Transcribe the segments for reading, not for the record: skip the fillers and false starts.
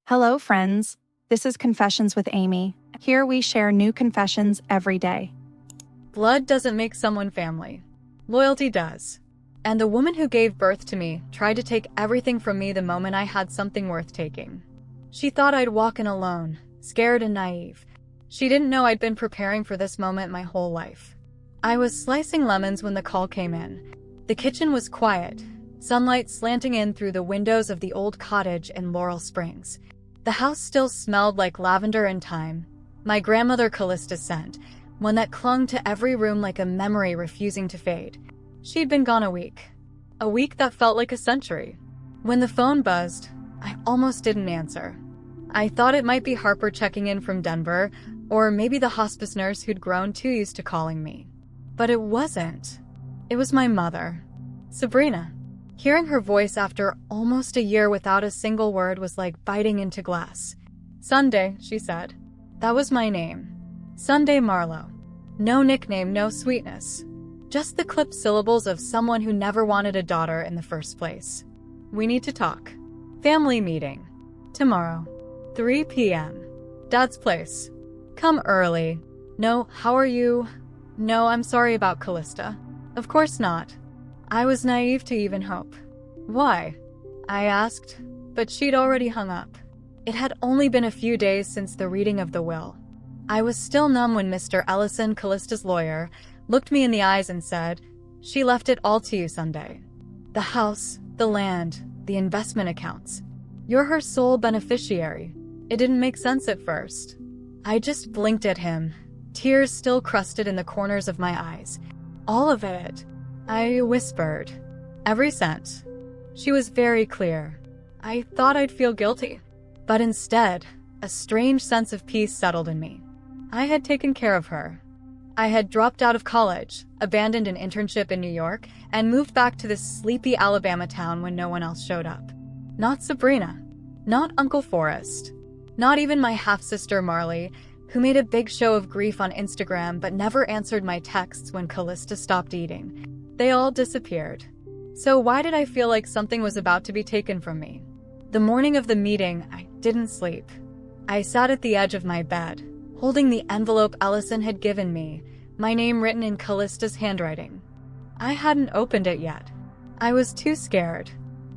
Hello, friends. This is Confessions with Amy. Here we share new confessions every day. Blood doesn't make someone family. Loyalty does. And the woman who gave birth to me tried to take everything from me the moment I had something worth taking. She thought I'd walk in alone, scared and naive. She didn't know I'd been preparing for this moment my whole life. I was slicing lemons when the call came in. The kitchen was quiet, sunlight slanting in through the windows of the old cottage in Laurel Springs. The house still smelled like lavender and thyme, my grandmother Callista's scent, one that clung to every room like a memory refusing to fade. She'd been gone a week that felt like a century. When the phone buzzed, I almost didn't answer. I thought it might be Harper checking in from Denver, or maybe the hospice nurse who'd grown too used to calling me. But it wasn't. It was my mother, Sabrina. Hearing her voice after almost a year without a single word was like biting into glass. Sunday, she said. That was my name. Sunday Marlowe. No nickname, no sweetness. Just the clipped syllables of someone who never wanted a daughter in the first place. We need to talk. Family meeting. Tomorrow. 3 p.m. Dad's place. Come early. No, how are you? No, I'm sorry about Callista. Of course not. I was naive to even hope. Why? I asked, but she'd already hung up. It had only been a few days since the reading of the will. I was still numb when Mr. Ellison, Callista's lawyer, looked me in the eyes and said, "She left it all to you Sunday. The house, the land, the investment accounts. You're her sole beneficiary." It didn't make sense at first. I just blinked at him, tears still crusted in the corners of my eyes. All of it. I whispered. Every cent. She was very clear. I thought I'd feel guilty. But instead, a strange sense of peace settled in me. I had taken care of her. I had dropped out of college, abandoned an internship in New York, and moved back to this sleepy Alabama town when no one else showed up. Not Sabrina. Not Uncle Forrest. Not even my half-sister Marley, who made a big show of grief on Instagram but never answered my texts when Callista stopped eating. They all disappeared. So why did I feel like something was about to be taken from me? The morning of the meeting, I didn't sleep. I sat at the edge of my bed, holding the envelope Ellison had given me, my name written in Callista's handwriting. I hadn't opened it yet. I was too scared,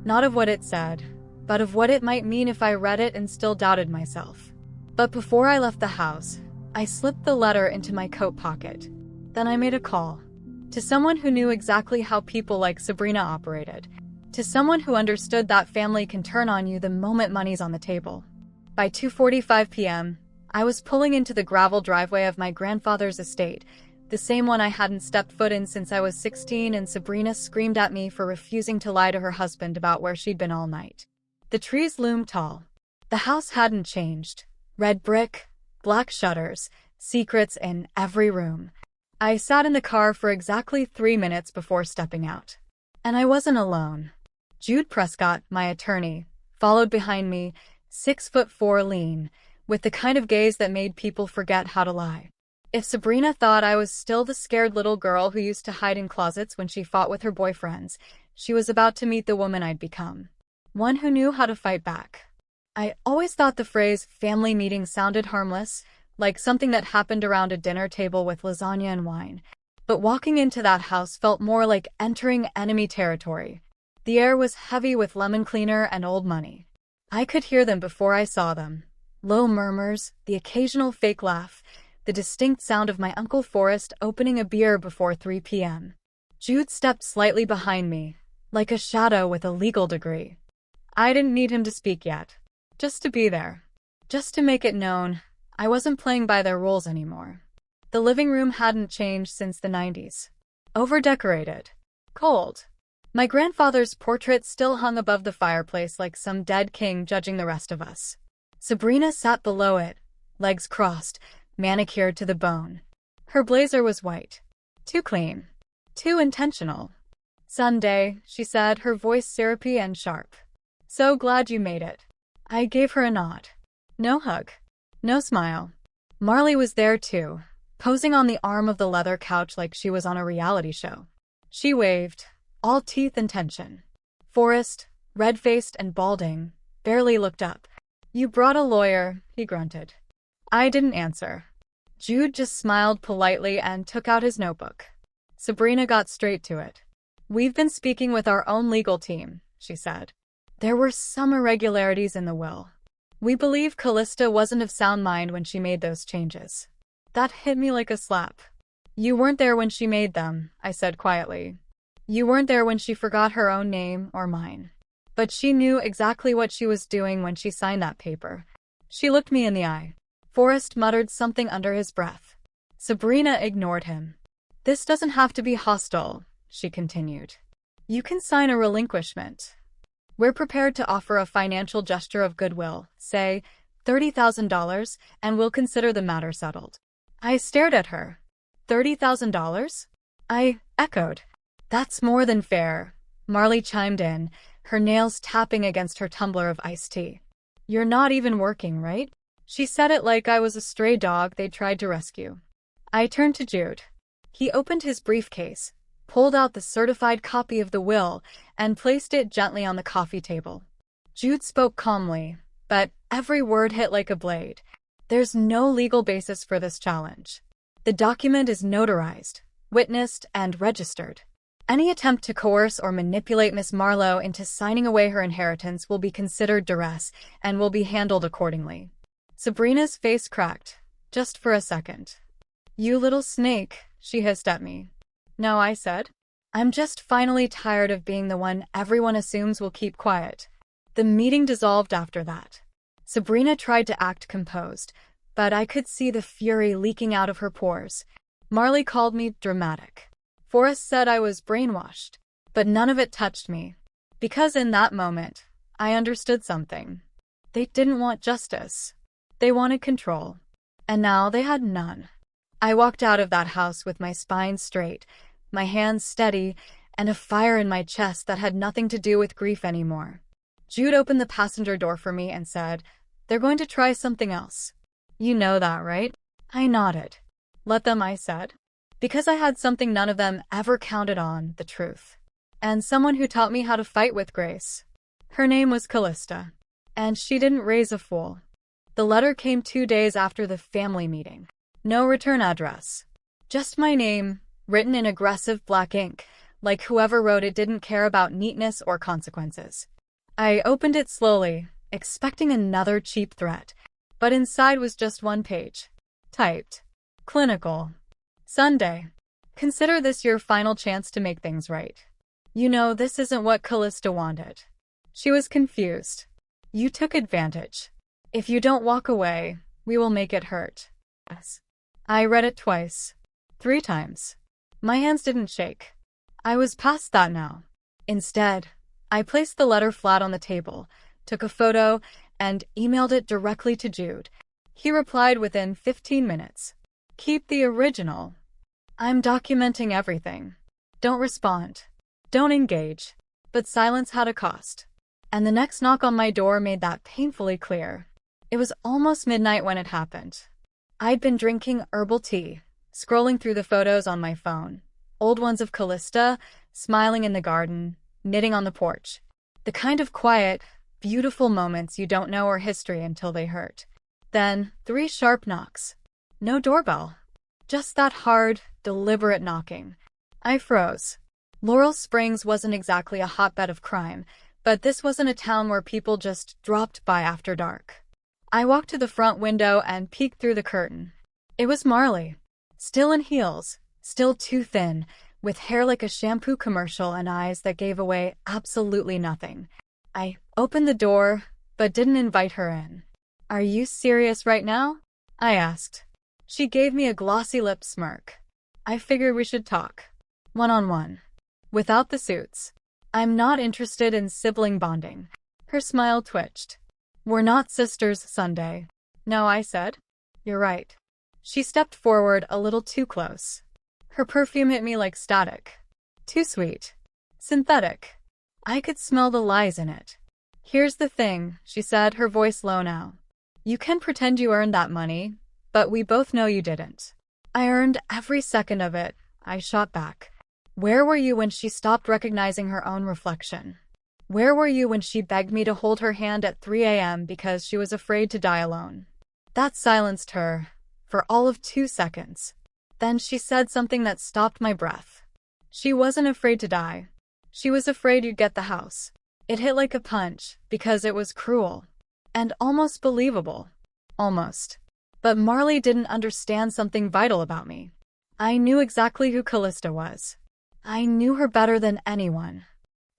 not of what it said, but of what it might mean if I read it and still doubted myself. But before I left the house, I slipped the letter into my coat pocket. Then I made a call. To someone who knew exactly how people like Sabrina operated. To someone who understood that family can turn on you the moment money's on the table. By 2:45 p.m., I was pulling into the gravel driveway of my grandfather's estate, the same one I hadn't stepped foot in since I was 16, and Sabrina screamed at me for refusing to lie to her husband about where she'd been all night. The trees loomed tall. The house hadn't changed. Red brick, black shutters, secrets in every room. I sat in the car for exactly 3 minutes before stepping out. And I wasn't alone. Jude Prescott, my attorney, followed behind me, 6'4" lean, with the kind of gaze that made people forget how to lie. If Sabrina thought I was still the scared little girl who used to hide in closets when she fought with her boyfriends, she was about to meet the woman I'd become. One who knew how to fight back. I always thought the phrase family meeting sounded harmless, like something that happened around a dinner table with lasagna and wine. But walking into that house felt more like entering enemy territory. The air was heavy with lemon cleaner and old money. I could hear them before I saw them. Low murmurs, the occasional fake laugh, the distinct sound of my Uncle Forrest opening a beer before 3 p.m. Jude stepped slightly behind me, like a shadow with a legal degree. I didn't need him to speak yet. Just to be there. Just to make it known I wasn't playing by their rules anymore. The living room hadn't changed since the 90s. Overdecorated. Cold. My grandfather's portrait still hung above the fireplace like some dead king judging the rest of us. Sabrina sat below it, legs crossed, manicured to the bone. Her blazer was white. Too clean. Too intentional. "Sunday," she said, her voice syrupy and sharp. "So glad you made it." I gave her a nod. No hug. No smile. Marley was there too, posing on the arm of the leather couch like she was on a reality show. She waved, all teeth and tension. Forrest, red-faced and balding, barely looked up. You brought a lawyer, he grunted. I didn't answer. Jude just smiled politely and took out his notebook. Sabrina got straight to it. We've been speaking with our own legal team, she said. There were some irregularities in the will. We believe Callista wasn't of sound mind when she made those changes. That hit me like a slap. You weren't there when she made them, I said quietly. You weren't there when she forgot her own name or mine. But she knew exactly what she was doing when she signed that paper. She looked me in the eye. Forrest muttered something under his breath. Sabrina ignored him. This doesn't have to be hostile, she continued. You can sign a relinquishment. We're prepared to offer a financial gesture of goodwill, say $30,000, and we'll consider the matter settled. I stared at her. $30,000? I echoed. That's more than fair, Marley chimed in, her nails tapping against her tumbler of iced tea. You're not even working, right? She said it like I was a stray dog they tried to rescue. I turned to Jude. He opened his briefcase, pulled out the certified copy of the will, and placed it gently on the coffee table. Jude spoke calmly, but every word hit like a blade. There's no legal basis for this challenge. The document is notarized, witnessed, and registered. Any attempt to coerce or manipulate Miss Marlowe into signing away her inheritance will be considered duress and will be handled accordingly. Sabrina's face cracked, just for a second. You little snake, she hissed at me. No, I said. I'm just finally tired of being the one everyone assumes will keep quiet. The meeting dissolved after that. Sabrina tried to act composed, but I could see the fury leaking out of her pores. Marley called me dramatic. Forrest said I was brainwashed, but none of it touched me. Because in that moment, I understood something. They didn't want justice. They wanted control. And now they had none. I walked out of that house with my spine straight, my hands steady, and a fire in my chest that had nothing to do with grief anymore. Jude opened the passenger door for me and said, They're going to try something else. You know that, right? I nodded. Let them, I said. Because I had something none of them ever counted on, the truth. And someone who taught me how to fight with grace. Her name was Callista. And she didn't raise a fool. The letter came 2 days after the family meeting. No return address. Just my name, written in aggressive black ink, like whoever wrote it didn't care about neatness or consequences. I opened it slowly, expecting another cheap threat, but inside was just one page. Typed. Clinical. Sunday. Consider this your final chance to make things right. You know, this isn't what Callista wanted. She was confused. You took advantage. If you don't walk away, we will make it hurt. Yes. I read it twice. 3 times. My hands didn't shake. I was past that now. Instead, I placed the letter flat on the table, took a photo, and emailed it directly to Jude. He replied within 15 minutes. Keep the original. I'm documenting everything. Don't respond. Don't engage. But silence had a cost. And the next knock on my door made that painfully clear. It was almost midnight when it happened. I'd been drinking herbal tea, scrolling through the photos on my phone. Old ones of Callista, smiling in the garden, knitting on the porch. The kind of quiet, beautiful moments you don't know are history until they hurt. Then, 3 sharp knocks. No doorbell. Just that hard, deliberate knocking. I froze. Laurel Springs wasn't exactly a hotbed of crime, but this wasn't a town where people just dropped by after dark. I walked to the front window and peeked through the curtain. It was Marley. Still in heels, still too thin, with hair like a shampoo commercial and eyes that gave away absolutely nothing. I opened the door, but didn't invite her in. Are you serious right now? I asked. She gave me a glossy lip smirk. I figured we should talk. One-on-one. Without the suits. I'm not interested in sibling bonding. Her smile twitched. We're not sisters, Sunday. No, I said. You're right. She stepped forward a little too close. Her perfume hit me like static. Too sweet. Synthetic. I could smell the lies in it. Here's the thing, she said, her voice low now. You can pretend you earned that money, but we both know you didn't. I earned every second of it, I shot back. Where were you when she stopped recognizing her own reflection? Where were you when she begged me to hold her hand at 3 a.m. because she was afraid to die alone? That silenced her for all of 2 seconds. Then she said something that stopped my breath. She wasn't afraid to die. She was afraid you'd get the house. It hit like a punch because it was cruel and almost believable. Almost. But Marley didn't understand something vital about me. I knew exactly who Callista was. I knew her better than anyone.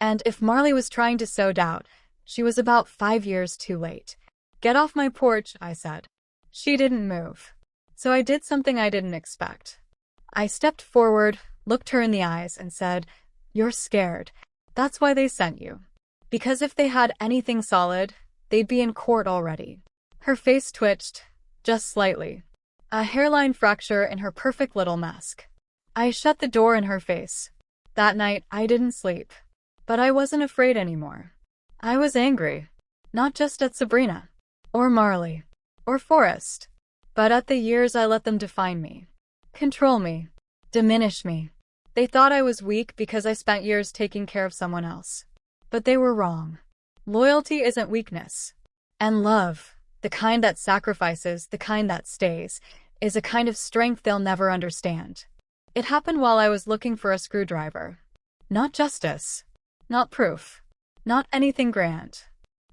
And if Marley was trying to sow doubt, she was about 5 years too late. Get off my porch, I said. She didn't move. So I did something I didn't expect. I stepped forward, looked her in the eyes, and said, "You're scared. That's why they sent you. Because if they had anything solid, they'd be in court already." Her face twitched, just slightly. A hairline fracture in her perfect little mask. I shut the door in her face. That night, I didn't sleep. But I wasn't afraid anymore. I was angry. Not just at Sabrina. Or Marley. Or Forrest. But at the years I let them define me. Control me. Diminish me. They thought I was weak because I spent years taking care of someone else. But they were wrong. Loyalty isn't weakness. And love, the kind that sacrifices, the kind that stays, is a kind of strength they'll never understand. It happened while I was looking for a screwdriver. Not justice. Not proof. Not anything grand.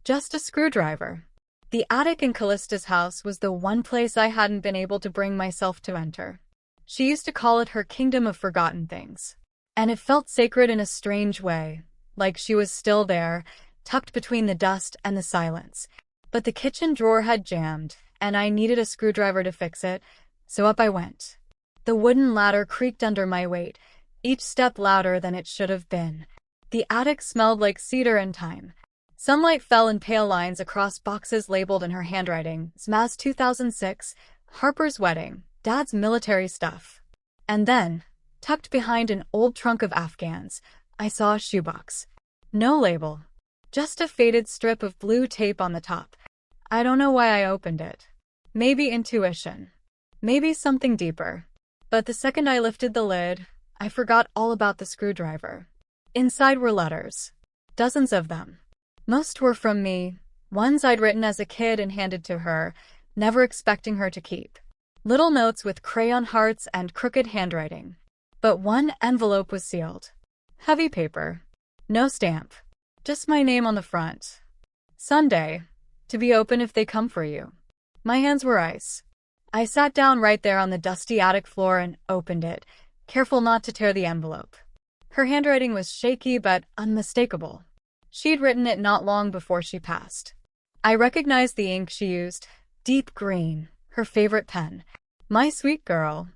Just a screwdriver. The attic in Callista's house was the one place I hadn't been able to bring myself to enter. She used to call it her kingdom of forgotten things. And it felt sacred in a strange way, like she was still there, tucked between the dust and the silence. But the kitchen drawer had jammed, and I needed a screwdriver to fix it, so up I went. The wooden ladder creaked under my weight, each step louder than it should have been. The attic smelled like cedar and thyme. Sunlight fell in pale lines across boxes labeled in her handwriting, Zmaz 2006, Harper's wedding, Dad's military stuff. And then, tucked behind an old trunk of Afghans, I saw a shoebox. No label. Just a faded strip of blue tape on the top. I don't know why I opened it. Maybe intuition. Maybe something deeper. But the second I lifted the lid, I forgot all about the screwdriver. Inside were letters. Dozens of them. Most were from me, ones I'd written as a kid and handed to her, never expecting her to keep. Little notes with crayon hearts and crooked handwriting. But one envelope was sealed. Heavy paper. No stamp. Just my name on the front. Sunday. To be open if they come for you. My hands were ice. I sat down right there on the dusty attic floor and opened it, careful not to tear the envelope. Her handwriting was shaky but unmistakable. She'd written it not long before she passed. I recognized the ink she used, deep green, her favorite pen. My sweet girl.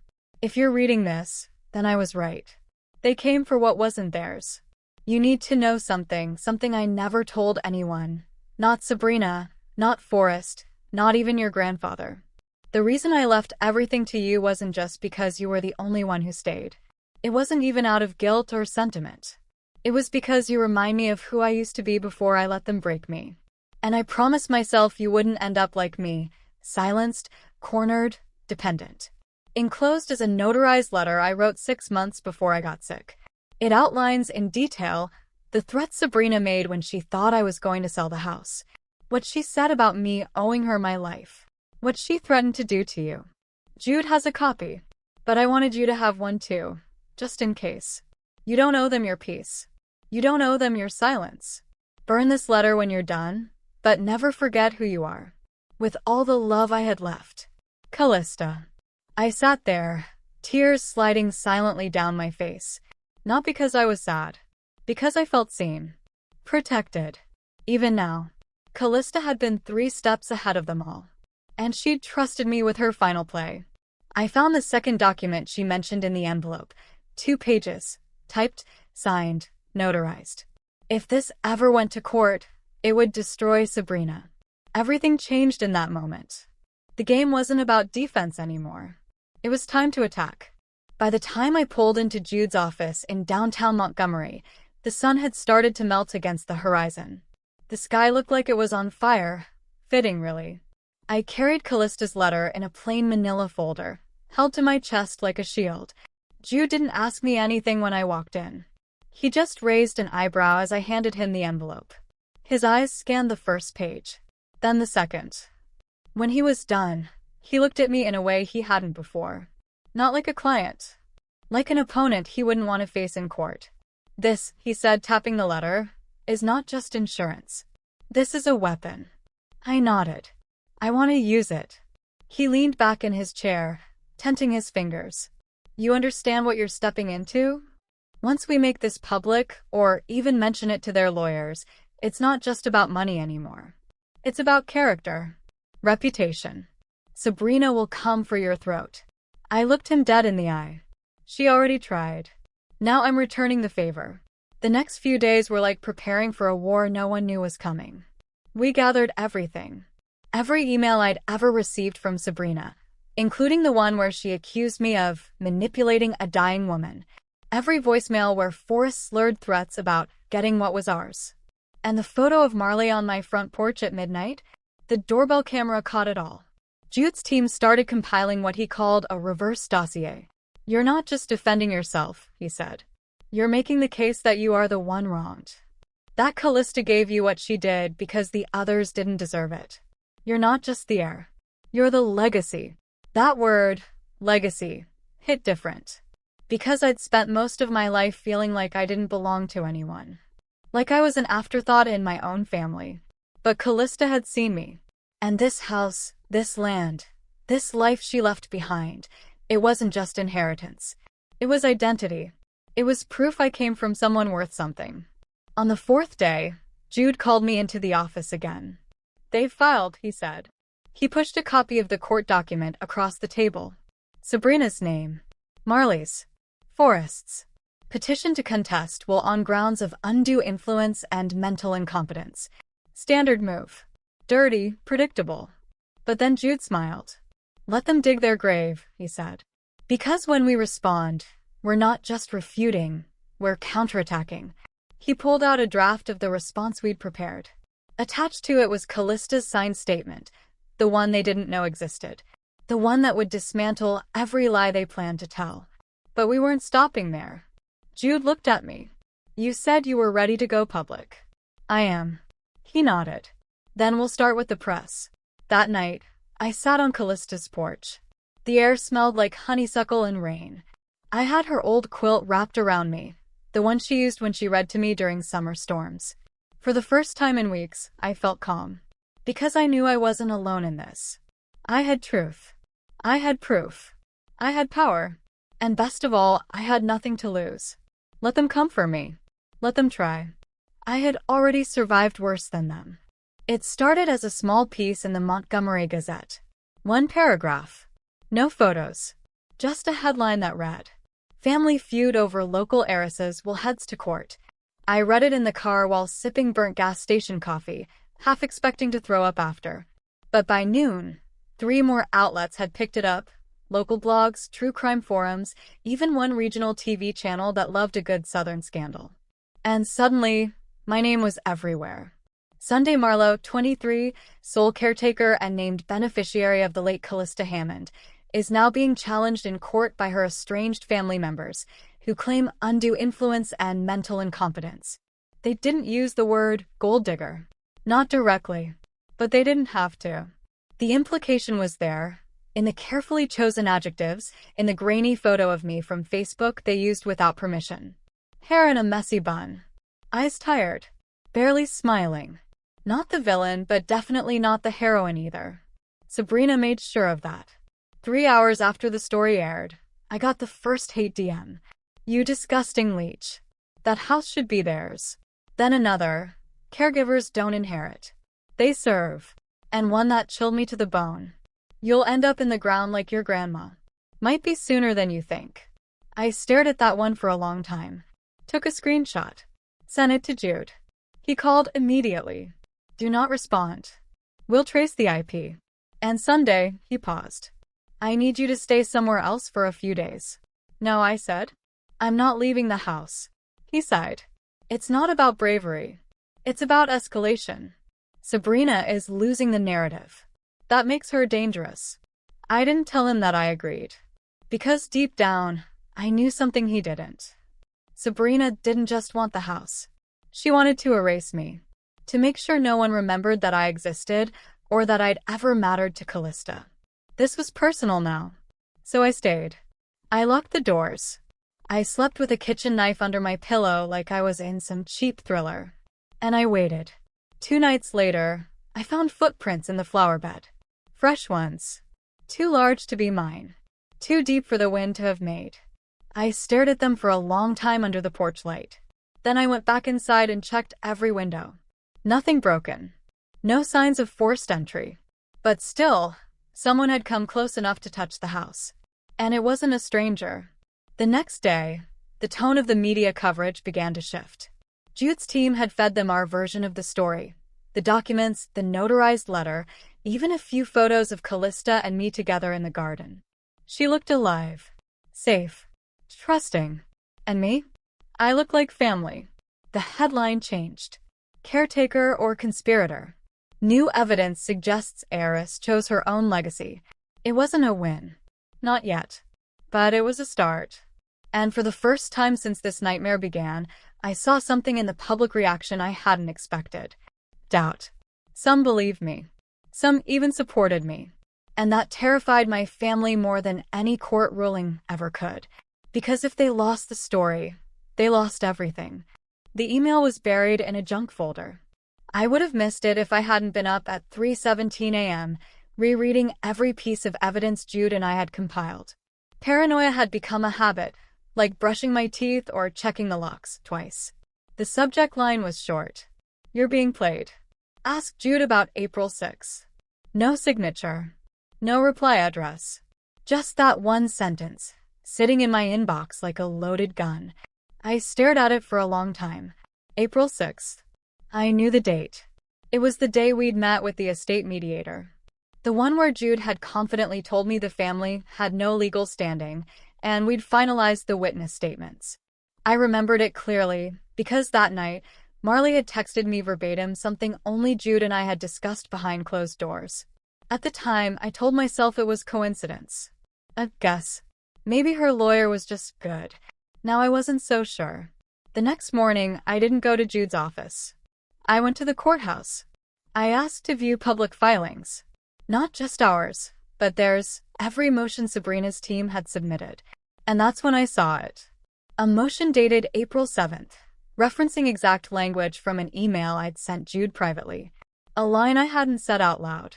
If you're reading this, then I was right. They came for what wasn't theirs. You need to know something I never told anyone. Not Sabrina, not Forrest, not even your grandfather. The reason I left everything to you wasn't just because you were the only one who stayed. It wasn't even out of guilt or sentiment. It was because you remind me of who I used to be before I let them break me. And I promised myself you wouldn't end up like me, silenced, cornered, dependent. Enclosed is a notarized letter I wrote 6 months before I got sick. It outlines in detail the threats Sabrina made when she thought I was going to sell the house. What she said about me owing her my life. What she threatened to do to you. Jude has a copy. But I wanted you to have one too. Just in case. You don't owe them your peace. You don't owe them your silence. Burn this letter when you're done, but never forget who you are. With all the love I had left. Callista. I sat there, tears sliding silently down my face. Not because I was sad. Because I felt seen. Protected. Even now. Callista had been 3 steps ahead of them all. And she'd trusted me with her final play. I found the second document she mentioned in the envelope. 2 pages. Typed, signed, notarized. If this ever went to court, it would destroy Sabrina. Everything changed in that moment. The game wasn't about defense anymore. It was time to attack. By the time I pulled into Jude's office in downtown Montgomery, the sun had started to melt against the horizon. The sky looked like it was on fire. Fitting, really. I carried Callista's letter in a plain manila folder, held to my chest like a shield. Jude didn't ask me anything when I walked in. He just raised an eyebrow as I handed him the envelope. His eyes scanned the first page, then the second. When he was done, he looked at me in a way he hadn't before. Not like a client. Like an opponent he wouldn't want to face in court. "This," he said, tapping the letter, "is not just insurance. This is a weapon." I nodded. "I want to use it." He leaned back in his chair, tenting his fingers. "You understand what you're stepping into? Once we make this public, or even mention it to their lawyers, it's not just about money anymore. It's about character, reputation. Sabrina will come for your throat." I looked him dead in the eye. She already tried. Now I'm returning the favor. The next few days were like preparing for a war no one knew was coming. We gathered everything. Every email I'd ever received from Sabrina, including the one where she accused me of manipulating a dying woman. Every voicemail where Forrest slurred threats about getting what was ours. And the photo of Marley on my front porch at midnight, the doorbell camera caught it all. Jude's team started compiling what he called a reverse dossier. "You're not just defending yourself," he said. "You're making the case that you are the one wronged. That Callista gave you what she did because the others didn't deserve it. You're not just the heir. You're the legacy." That word, legacy, hit different. Because I'd spent most of my life feeling like I didn't belong to anyone. Like I was an afterthought in my own family. But Callista had seen me. And this house, this land, this life she left behind, it wasn't just inheritance. It was identity. It was proof I came from someone worth something. On the fourth day, Jude called me into the office again. "They've filed," he said. He pushed a copy of the court document across the table. Sabrina's name. Marley's. Forrest's. Petition to contest will on grounds of undue influence and mental incompetence. Standard move. Dirty, predictable. But then Jude smiled. "Let them dig their grave," he said. "Because when we respond, we're not just refuting, we're counterattacking." He pulled out a draft of the response we'd prepared. Attached to it was Callista's signed statement, the one they didn't know existed, the one that would dismantle every lie they planned to tell. But we weren't stopping there. Jude looked at me. "You said you were ready to go public." "I am." He nodded. "Then we'll start with the press." That night, I sat on Callista's porch. The air smelled like honeysuckle and rain. I had her old quilt wrapped around me, the one she used when she read to me during summer storms. For the first time in weeks, I felt calm. Because I knew I wasn't alone in this. I had truth. I had proof. I had power. And best of all, I had nothing to lose. Let them come for me. Let them try. I had already survived worse than them. It started as a small piece in the Montgomery Gazette. One paragraph. No photos. Just a headline that read, "Family feud over local heiresses will heads to court." I read it in the car while sipping burnt gas station coffee, half expecting to throw up after. But by noon, 3 more outlets had picked it up. Local blogs, true crime forums, even one regional TV channel that loved a good Southern scandal. And suddenly, my name was everywhere. Sunday Marlowe, 23, sole caretaker and named beneficiary of the late Callista Hammond, is now being challenged in court by her estranged family members, who claim undue influence and mental incompetence. They didn't use the word gold digger. Not directly. But they didn't have to. The implication was there, in the carefully chosen adjectives, in the grainy photo of me from Facebook they used without permission. Hair in a messy bun. Eyes tired. Barely smiling. Not the villain, but definitely not the heroine either. Sabrina made sure of that. 3 hours after the story aired, I got the first hate DM. "You disgusting leech. That house should be theirs." Then another. "Caregivers don't inherit. They serve." And one that chilled me to the bone. "You'll end up in the ground like your grandma. Might be sooner than you think." I stared at that one for a long time. Took a screenshot. Sent it to Jude. He called immediately. "Do not respond. We'll trace the IP." And Sunday, he paused. "I need you to stay somewhere else for a few days." "No," I said. "I'm not leaving the house." He sighed. "It's not about bravery. It's about escalation. Sabrina is losing the narrative. That makes her dangerous." I didn't tell him that I agreed. Because deep down, I knew something he didn't. Sabrina didn't just want the house. She wanted to erase me, to make sure no one remembered that I existed or that I'd ever mattered to Callista. This was personal now. So I stayed. I locked the doors. I slept with a kitchen knife under my pillow like I was in some cheap thriller. And I waited. 2 nights later, I found footprints in the flower bed. Fresh ones. Too large to be mine. Too deep for the wind to have made. I stared at them for a long time under the porch light. Then I went back inside and checked every window. Nothing broken. No signs of forced entry. But still, someone had come close enough to touch the house. And it wasn't a stranger. The next day, the tone of the media coverage began to shift. Jude's team had fed them our version of the story. The documents, the notarized letter, even a few photos of Callista and me together in the garden. She looked alive, safe, trusting. And me? I looked like family. The headline changed. Caretaker or conspirator? New evidence suggests heiress chose her own legacy. It wasn't a win. Not yet. But it was a start. And for the first time since this nightmare began, I saw something in the public reaction I hadn't expected. Doubt. Some believed me. Some even supported me. And that terrified my family more than any court ruling ever could. Because if they lost the story, they lost everything. The email was buried in a junk folder. I would have missed it if I hadn't been up at 3:17 a.m., rereading every piece of evidence Jude and I had compiled. Paranoia had become a habit, like brushing my teeth or checking the locks twice. The subject line was short. You're being played. Ask Jude about April 6. No signature. No reply address. Just that one sentence, sitting in my inbox like a loaded gun. I stared at it for a long time. April 6th. I knew the date. It was the day we'd met with the estate mediator. The one where Jude had confidently told me the family had no legal standing, and we'd finalized the witness statements. I remembered it clearly, because that night, Marley had texted me verbatim something only Jude and I had discussed behind closed doors. At the time, I told myself it was coincidence. A guess. Maybe her lawyer was just good. Now I wasn't so sure. The next morning, I didn't go to Jude's office. I went to the courthouse. I asked to view public filings. Not just ours, but theirs, every motion Sabrina's team had submitted. And that's when I saw it. A motion dated April 7th, referencing exact language from an email I'd sent Jude privately. A line I hadn't said out loud.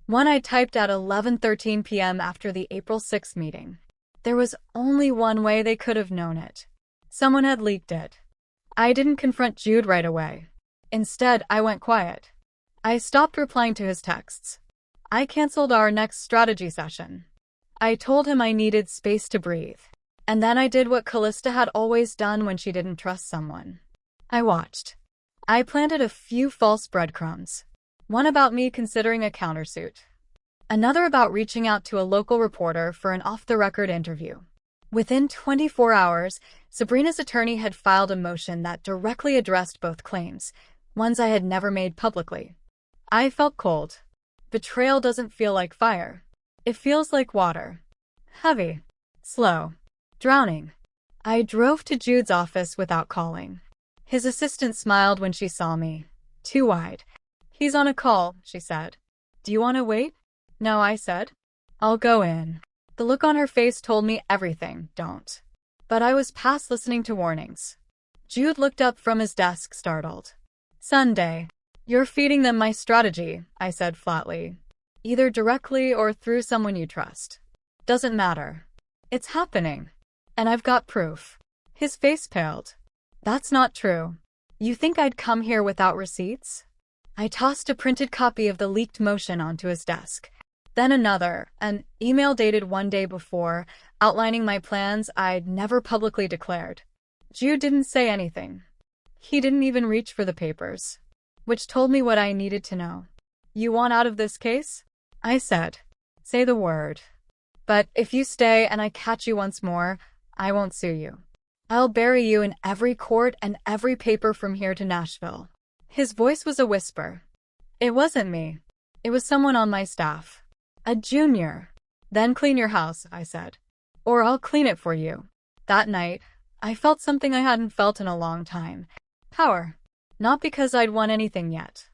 One I typed at 11:13 p.m. after the April 6th meeting. There was only one way they could have known it. Someone had leaked it. I didn't confront Jude right away. Instead, I went quiet. I stopped replying to his texts. I canceled our next strategy session. I told him I needed space to breathe. And then I did what Callista had always done when she didn't trust someone. I watched. I planted a few false breadcrumbs. One about me considering a countersuit. Another about reaching out to a local reporter for an off-the-record interview. Within 24 hours, Sabrina's attorney had filed a motion that directly addressed both claims, ones I had never made publicly. I felt cold. Betrayal doesn't feel like fire. It feels like water. Heavy. Slow. Drowning. I drove to Jude's office without calling. His assistant smiled when she saw me. Too wide. He's on a call, she said. Do you want to wait? No, I said. I'll go in. The look on her face told me everything, don't. But I was past listening to warnings. Jude looked up from his desk, startled. Sunday. You're feeding them my strategy, I said flatly. Either directly or through someone you trust. Doesn't matter. It's happening. And I've got proof. His face paled. That's not true. You think I'd come here without receipts? I tossed a printed copy of the leaked motion onto his desk. Then another, an email dated one day before, outlining my plans I'd never publicly declared. Jude didn't say anything. He didn't even reach for the papers. Which told me what I needed to know. You want out of this case? I said. Say the word. But if you stay and I catch you once more, I won't sue you. I'll bury you in every court and every paper from here to Nashville. His voice was a whisper. It wasn't me. It was someone on my staff. A junior. Then clean your house, I said. Or I'll clean it for you. That night, I felt something I hadn't felt in a long time. Power. Not because I'd won anything yet,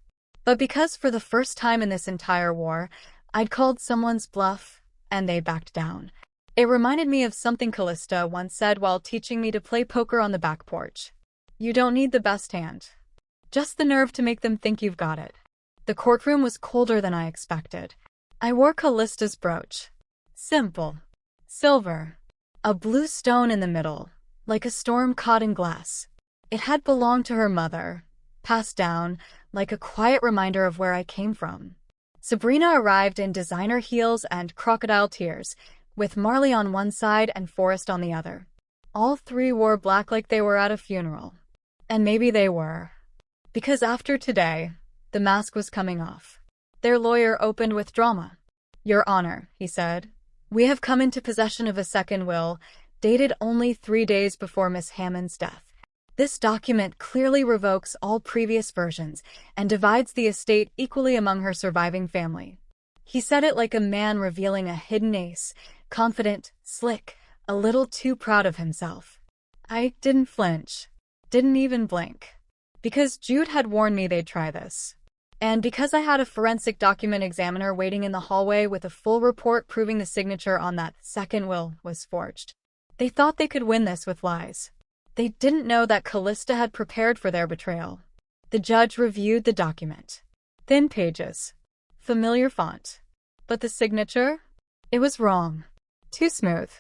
but because for the first time in this entire war, I'd called someone's bluff, and they backed down. It reminded me of something Callista once said while teaching me to play poker on the back porch. You don't need the best hand. Just the nerve to make them think you've got it. The courtroom was colder than I expected. I wore Callista's brooch. Simple. Silver. A blue stone in the middle, like a storm caught in glass. It had belonged to her mother, passed down, like a quiet reminder of where I came from. Sabrina arrived in designer heels and crocodile tears, with Marley on one side and Forrest on the other. All three wore black like they were at a funeral. And maybe they were. Because after today, the mask was coming off. Their lawyer opened with drama. Your Honor, he said, we have come into possession of a second will, dated only 3 days before Miss Hammond's death. This document clearly revokes all previous versions and divides the estate equally among her surviving family. He said it like a man revealing a hidden ace, confident, slick, a little too proud of himself. I didn't flinch, didn't even blink, because Jude had warned me they'd try this. And because I had a forensic document examiner waiting in the hallway with a full report proving the signature on that second will was forged. They thought they could win this with lies. They didn't know that Callista had prepared for their betrayal. The judge reviewed the document. Thin pages. Familiar font. But the signature? It was wrong. Too smooth.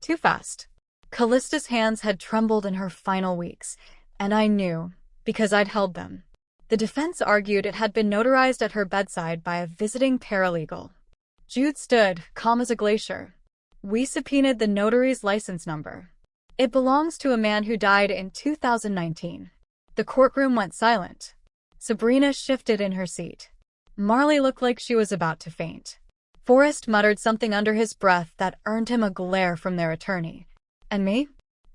Too fast. Callista's hands had trembled in her final weeks, and I knew, because I'd held them. The defense argued it had been notarized at her bedside by a visiting paralegal. Jude stood, calm as a glacier. We subpoenaed the notary's license number. It belongs to a man who died in 2019. The courtroom went silent. Sabrina shifted in her seat. Marley looked like she was about to faint. Forrest muttered something under his breath that earned him a glare from their attorney. And me?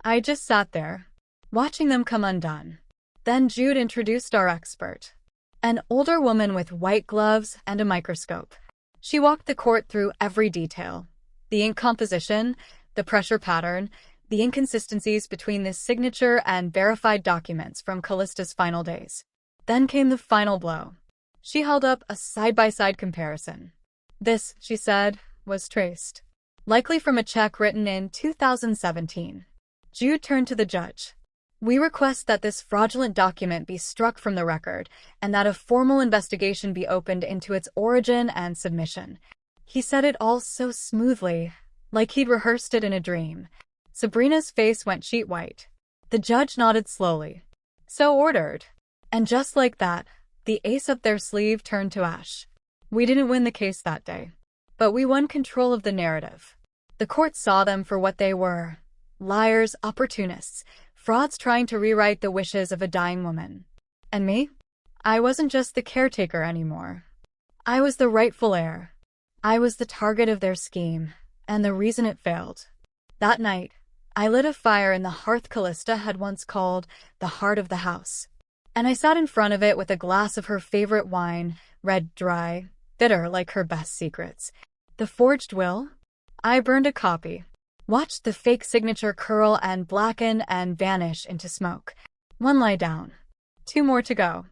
I just sat there, watching them come undone. Then Jude introduced our expert. An older woman with white gloves and a microscope. She walked the court through every detail. The ink composition, the pressure pattern, the inconsistencies between this signature and verified documents from Callista's final days. Then came the final blow. She held up a side-by-side comparison. This, she said, was traced. Likely from a check written in 2017. Jude turned to the judge. We request that this fraudulent document be struck from the record and that a formal investigation be opened into its origin and submission. He said it all so smoothly, like he'd rehearsed it in a dream. Sabrina's face went sheet white. The judge nodded slowly. So ordered. And just like that, the ace up their sleeve turned to ash. We didn't win the case that day, but we won control of the narrative. The court saw them for what they were. Liars, opportunists, frauds trying to rewrite the wishes of a dying woman. And me? I wasn't just the caretaker anymore. I was the rightful heir. I was the target of their scheme, and the reason it failed. That night, I lit a fire in the hearth Callista had once called the heart of the house. And I sat in front of it with a glass of her favorite wine, red dry, bitter like her best secrets. The forged will? I burned a copy. Watched the fake signature curl and blacken and vanish into smoke. One lie down. 2 more to go.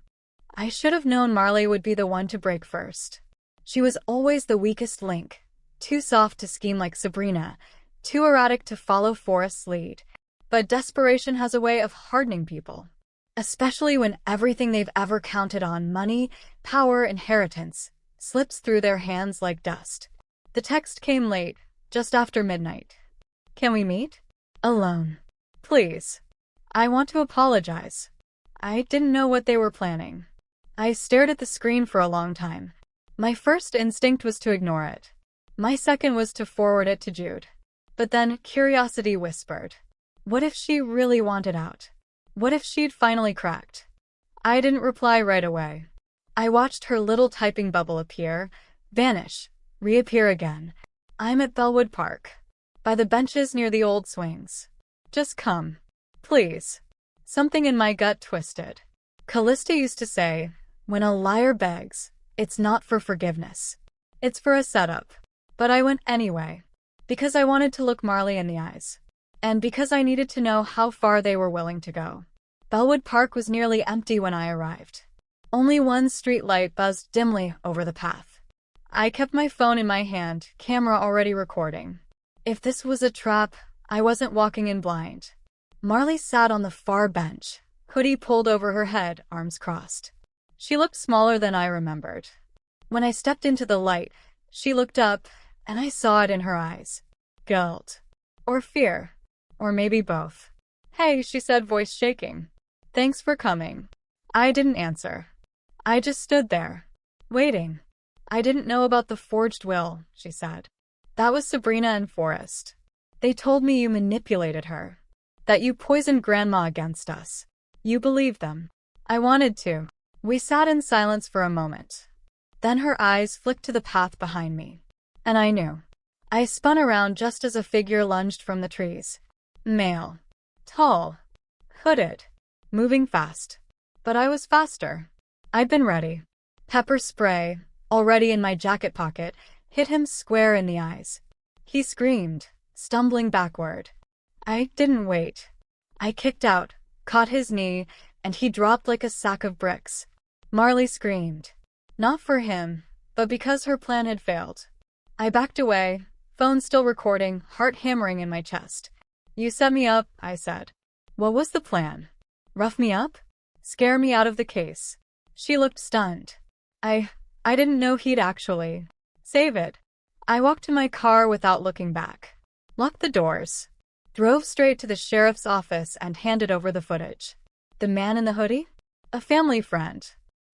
I should have known Marley would be the one to break first. She was always the weakest link. Too soft to scheme like Sabrina. Too erratic to follow Forrest's lead. But desperation has a way of hardening people. Especially when everything they've ever counted on, money, power, inheritance, slips through their hands like dust. The text came late, just after midnight. Can we meet? Alone. Please. I want to apologize. I didn't know what they were planning. I stared at the screen for a long time. My first instinct was to ignore it. My second was to forward it to Jude. But then curiosity whispered. What if she really wanted out? What if she'd finally cracked? I didn't reply right away. I watched her little typing bubble appear, vanish, reappear again. I'm at Bellwood Park. By the benches near the old swings. Just come. Please. Something in my gut twisted. Callista used to say, when a liar begs, it's not for forgiveness. It's for a setup. But I went anyway. Because I wanted to look Marley in the eyes. and because I needed to know how far they were willing to go. Bellwood Park was nearly empty when I arrived. Only one street light buzzed dimly over the path. I kept my phone in my hand, camera already recording. If this was a trap, I wasn't walking in blind. Marley sat on the far bench, hoodie pulled over her head, arms crossed. She looked smaller than I remembered. When I stepped into the light, she looked up, and I saw it in her eyes. Guilt. Or fear. Or maybe both. "Hey," she said, voice shaking. "Thanks for coming." I didn't answer. I just stood there, waiting. "I didn't know about the forged will," she said. "That was Sabrina and Forrest. They told me you manipulated her. That you poisoned Grandma against us. You believed them." I wanted to. We sat in silence for a moment. Then her eyes flicked to the path behind me. And I knew. I spun around just as a figure lunged from the trees. Male. Tall. Hooded. Moving fast. But I was faster. I'd been ready. Pepper spray, already in my jacket pocket, hit him square in the eyes. He screamed, stumbling backward. I didn't wait. I kicked out, caught his knee, and he dropped like a sack of bricks. Marley screamed. Not for him, but because her plan had failed. I backed away, phone still recording, heart hammering in my chest. "You set me up," I said. "What was the plan? Rough me up? Scare me out of the case?" She looked stunned. I didn't know he'd actually save it. I walked to my car without looking back. Locked the doors. Drove straight to the sheriff's office and handed over the footage. The man in the hoodie? A family friend.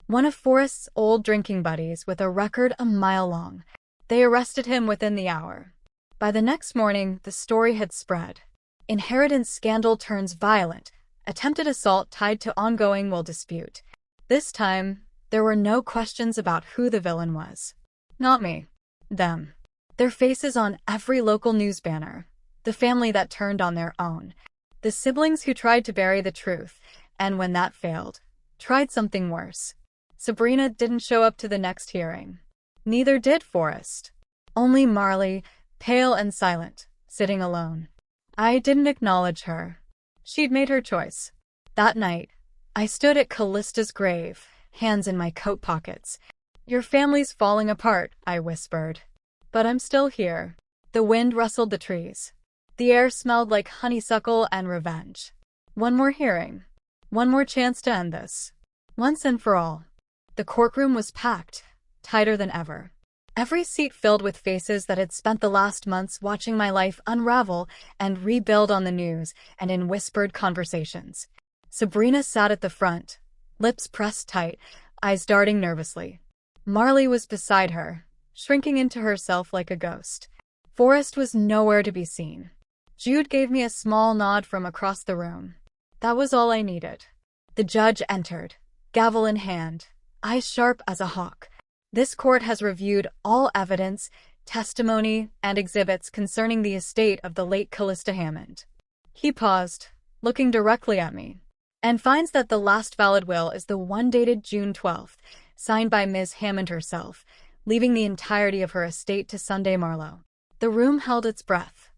One of Forrest's old drinking buddies with a record a mile long. They arrested him within the hour. By the next morning, the story had spread. Inheritance scandal turns violent. Attempted assault tied to ongoing will dispute. This time, there were no questions about who the villain was. Not me. Them. Their faces on every local news banner. The family that turned on their own. The siblings who tried to bury the truth, and when that failed, tried something worse. Sabrina didn't show up to the next hearing. Neither did Forrest. Only Marley, pale and silent, sitting alone. I didn't acknowledge her. She'd made her choice. That night, I stood at Callista's grave, hands in my coat pockets. "Your family's falling apart," I whispered. "But I'm still here." The wind rustled the trees. The air smelled like honeysuckle and revenge. One more hearing. One more chance to end this. Once and for all. The courtroom was packed, tighter than ever. Every seat filled with faces that had spent the last months watching my life unravel and rebuild on the news and in whispered conversations. Sabrina sat at the front, lips pressed tight, eyes darting nervously. Marley was beside her, shrinking into herself like a ghost. Forrest was nowhere to be seen. Jude gave me a small nod from across the room. That was all I needed. The judge entered, gavel in hand, eyes sharp as a hawk. "This court has reviewed all evidence, testimony, and exhibits concerning the estate of the late Callista Hammond." He paused, looking directly at me, "and finds that the last valid will is the one dated June 12th, signed by Ms. Hammond herself, leaving the entirety of her estate to Sunday Marlowe." The room held its breath.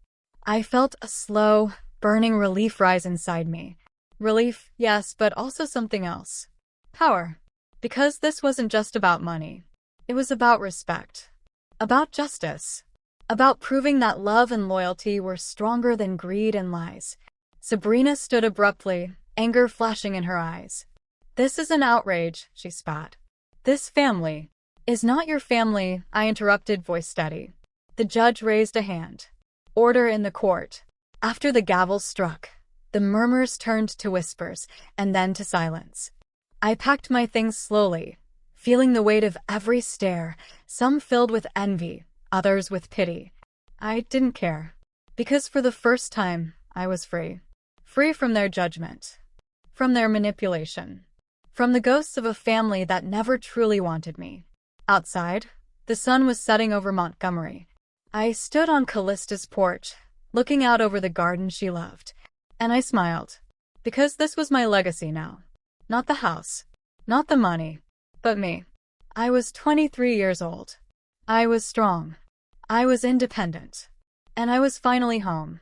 I felt a slow, burning relief rise inside me. Relief, yes, but also something else. Power. Because this wasn't just about money. It was about respect. About justice. About proving that love and loyalty were stronger than greed and lies. Sabrina stood abruptly, anger flashing in her eyes. "This is an outrage," she spat. "This family is not your family," I interrupted, voice steady. The judge raised a hand. Order in the court. After the gavel struck, the murmurs turned to whispers, and then to silence. I packed my things slowly, feeling the weight of every stare, some filled with envy, others with pity. I didn't care. Because for the first time, I was free. Free from their judgment. From their manipulation. From the ghosts of a family that never truly wanted me. Outside, the sun was setting over Montgomery. I stood on Callista's porch, looking out over the garden she loved. And I smiled. Because this was my legacy now. Not the house. Not the money. But me. I was 23 years old. I was strong. I was independent. And I was finally home.